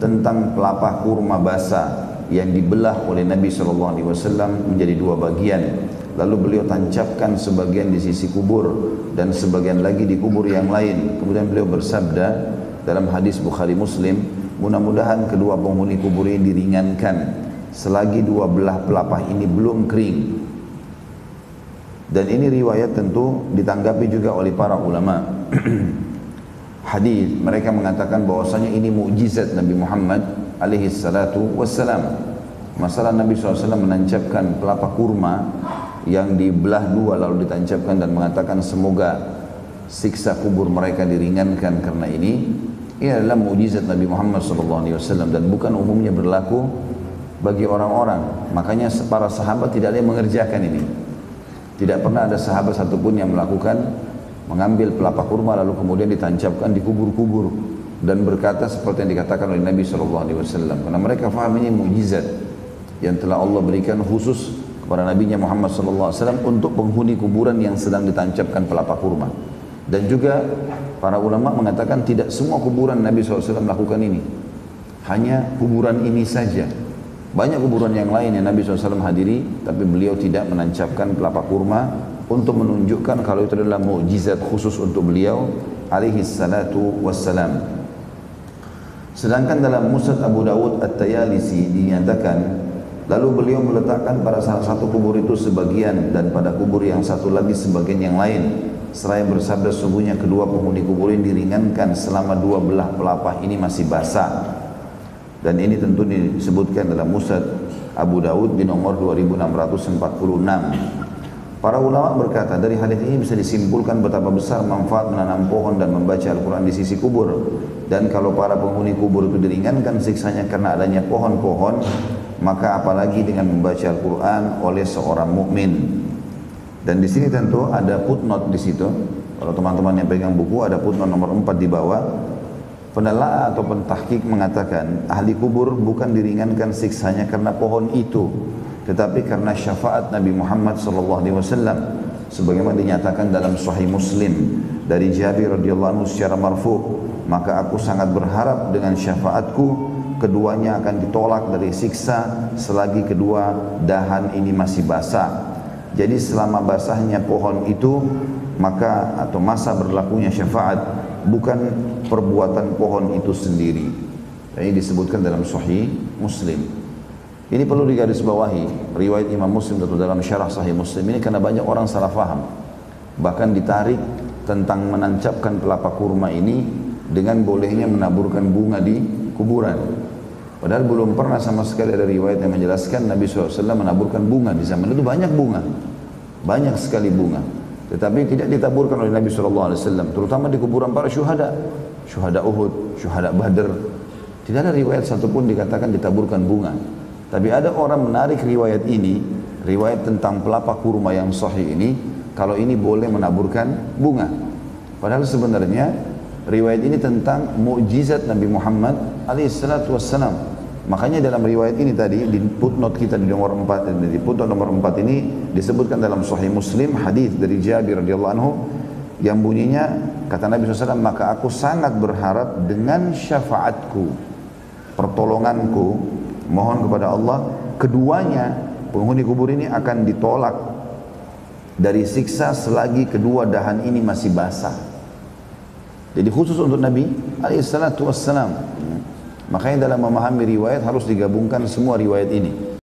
tentang pelepah kurma basah yang dibelah oleh Nabi SAW menjadi dua bagian. Lalu beliau tancapkan sebagian di sisi kubur dan sebagian lagi di kubur yang lain. Kemudian beliau bersabda dalam hadis Bukhari Muslim, mudah-mudahan kedua penghuni kubur ini diringankan selagi dua belah pelepah ini belum kering. Dan ini riwayat tentu ditanggapi juga oleh para ulama hadis. Mereka mengatakan bahwasanya ini mukjizat Nabi Muhammad alaihi salatu wassalam. Masalah Nabi SAW menancapkan pelepah kurma yang dibelah dua lalu ditancapkan dan mengatakan semoga siksa kubur mereka diringankan karena ini adalah mukjizat Nabi Muhammad SAW dan bukan umumnya berlaku bagi orang-orang. Makanya para sahabat tidak ada yang mengerjakan ini. Tidak pernah ada sahabat satupun yang melakukan mengambil pelepah kurma lalu kemudian ditancapkan di kubur-kubur dan berkata seperti yang dikatakan oleh Nabi SAW, karena mereka faham ini mukjizat yang telah Allah berikan khusus kepada Nabi Muhammad SAW untuk penghuni kuburan yang sedang ditancapkan pelepah kurma. Dan juga para ulama mengatakan tidak semua kuburan Nabi SAW melakukan ini, hanya kuburan ini saja. Banyak kuburan yang lain yang Nabi SAW hadiri, tapi beliau tidak menancapkan pelepah kurma untuk menunjukkan kalau itu adalah mukjizat khusus untuk beliau alaihi salatu wassalam. Sedangkan dalam Musnad Abu Dawud At-Tayalisi dinyatakan, lalu beliau meletakkan pada salah satu kubur itu sebagian dan pada kubur yang satu lagi sebagian yang lain. Seraya bersabda, sungguhnya kedua penghuni kubur ini diringankan selama dua belah pelepah ini masih basah. Dan ini tentu disebutkan dalam Musnad Abu Dawud di nomor 2646. Para ulama berkata dari hadis ini bisa disimpulkan betapa besar manfaat menanam pohon dan membaca Al-Quran di sisi kubur. Dan kalau para penghuni kubur itu diringankan siksanya karena adanya pohon-pohon, maka apalagi dengan membaca Al-Quran oleh seorang mukmin. Dan di sini tentu ada footnote di situ. Kalau teman-teman yang pegang buku ada footnote nomor 4 di bawah. Penelaah atau pentahqiq mengatakan ahli kubur bukan diringankan siksanya karena pohon itu, tetapi karena syafaat Nabi Muhammad SAW, sebagaimana dinyatakan dalam Sahih Muslim dari Jabir radhiyallahu anhu secara marfu', maka aku sangat berharap dengan syafaatku keduanya akan ditolak dari siksa selagi kedua dahan ini masih basah. Jadi selama basahnya pohon itu maka atau masa berlakunya syafaat bukan perbuatan pohon itu sendiri. Ini disebutkan dalam Sahih Muslim. Ini perlu digarisbawahi riwayat Imam Muslim atau dalam syarah Sahih Muslim ini karena banyak orang salah faham. Bahkan ditarik tentang menancapkan pelepah kurma ini dengan bolehnya menaburkan bunga di kuburan. Padahal belum pernah sama sekali ada riwayat yang menjelaskan Nabi SAW menaburkan bunga. Di zaman itu banyak bunga, banyak sekali bunga, tetapi tidak ditaburkan oleh Nabi SAW, terutama di kuburan para syuhada, syuhada Uhud, syuhada Badr. Tidak ada riwayat satupun dikatakan ditaburkan bunga. Tapi ada orang menarik riwayat ini, riwayat tentang pelepah kurma yang sahih ini, kalau ini boleh menaburkan bunga. Padahal sebenarnya riwayat ini tentang mukjizat Nabi Muhammad alaihissalam. Makanya dalam riwayat ini tadi di footnote kita di nomor 4, di footnote nomor 4 ini disebutkan dalam Sahih Muslim hadis dari Jabir radhiyallahu anhu yang bunyinya kata Nabi SAW, maka aku sangat berharap dengan syafaatku, pertolonganku, mohon kepada Allah keduanya penghuni kubur ini akan ditolak dari siksa selagi kedua dahan ini masih basah. Jadi khusus untuk Nabi alaihissalatu wassalam. Makanya dalam memahami riwayat harus digabungkan semua riwayat ini.